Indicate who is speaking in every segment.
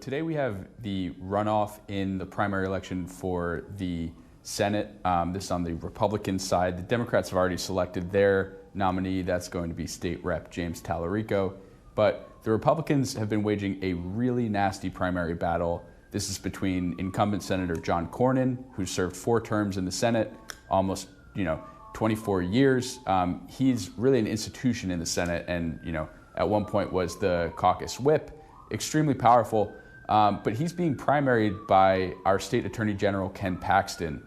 Speaker 1: Today we have the runoff in the primary election for the Senate. This is on the Republican side. The Democrats have already selected their nominee. That's going to be State Rep James Tallarico. But the Republicans have been waging a really nasty primary battle. This is between incumbent Senator John Cornyn, who served 4 terms in the Senate, almost 24 years. He's really an institution in the Senate, and at one point was the caucus whip, extremely powerful. But he's being primaried by our State Attorney General, Ken Paxton.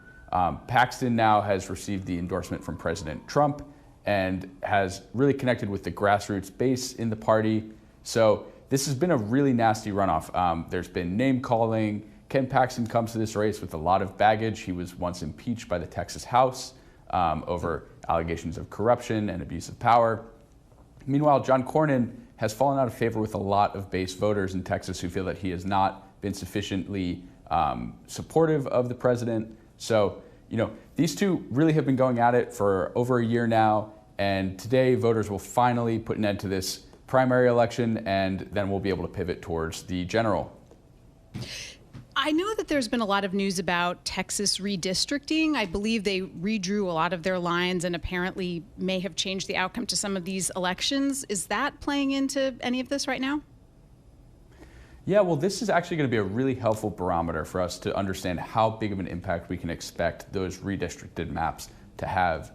Speaker 1: Paxton now has received the endorsement from President Trump and has really connected with the grassroots base in the party. So this has been a really nasty runoff. There's been name calling. Ken Paxton comes to this race with a lot of baggage. He was once impeached by the Texas House over allegations of corruption and abuse of power. Meanwhile, John Cornyn has fallen out of favor with a lot of base voters in Texas who feel that he has not been sufficiently supportive of the president. So, these two really have been going at it for over a year now, and today voters will finally put an end to this primary election, and then we'll be able to pivot towards the general.
Speaker 2: I know that there's been a lot of news about Texas redistricting. I believe they redrew a lot of their lines and apparently may have changed the outcome to some of these elections. Is that playing into any of this right now?
Speaker 1: Yeah, well, this is actually going to be a really helpful barometer for us to understand how big of an impact we can expect those redistricted maps to have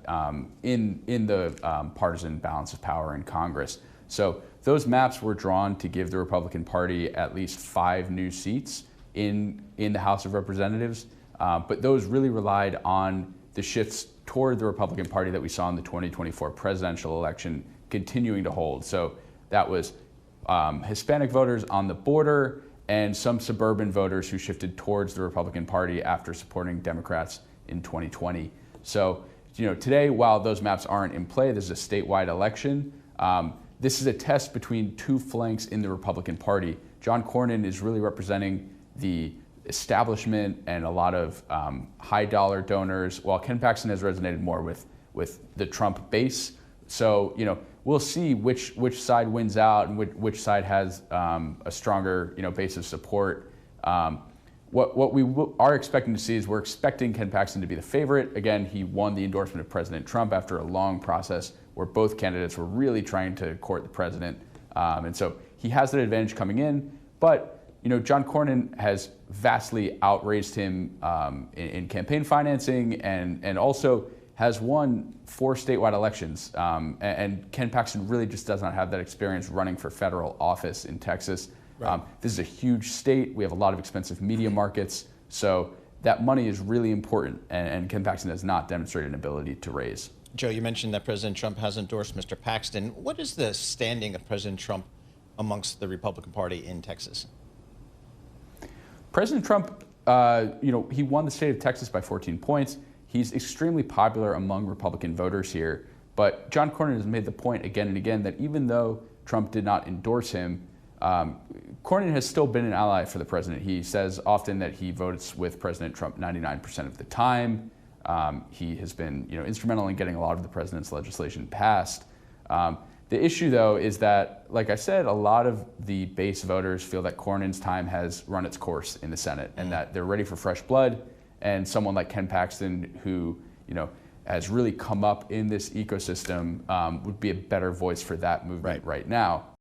Speaker 1: in the partisan balance of power in Congress. So those maps were drawn to give the Republican Party at least 5 new seats in the House of Representatives, but those really relied on the shifts toward the Republican Party that we saw in the 2024 presidential election continuing to hold. So that was Hispanic voters on the border and some suburban voters who shifted towards the Republican Party after supporting Democrats in 2020. So, today, while those maps aren't in play, this is a statewide election. This is a test between 2 flanks in the Republican Party. John Cornyn is really representing the establishment and a lot of high dollar donors, while Ken Paxton has resonated more with the Trump base. So, we'll see which side wins out and which side has a stronger, base of support. What we are expecting to see is we're expecting Ken Paxton to be the favorite. Again, he won the endorsement of President Trump after a long process where both candidates were really trying to court the president. And so he has that advantage coming in, but John Cornyn has vastly outraised him in campaign financing and also has won 4 statewide elections. And Ken Paxton really just does not have that experience running for federal office in Texas. Right. This is a huge state. We have a lot of expensive media markets. So that money is really important. And Ken Paxton has not demonstrated an ability to raise.
Speaker 3: Joe, you mentioned that President Trump has endorsed Mr. Paxton. What is the standing of President Trump amongst the Republican Party in Texas?
Speaker 1: President Trump, he won the state of Texas by 14 points. He's extremely popular among Republican voters here. But John Cornyn has made the point again and again that even though Trump did not endorse him, Cornyn has still been an ally for the president. He says often that he votes with President Trump 99% of the time. He has been instrumental in getting a lot of the president's legislation passed. The issue, though, is that, like I said, a lot of the base voters feel that Cornyn's time has run its course in the Senate and that they're ready for fresh blood. And someone like Ken Paxton, who has really come up in this ecosystem, would be a better voice for that movement right now.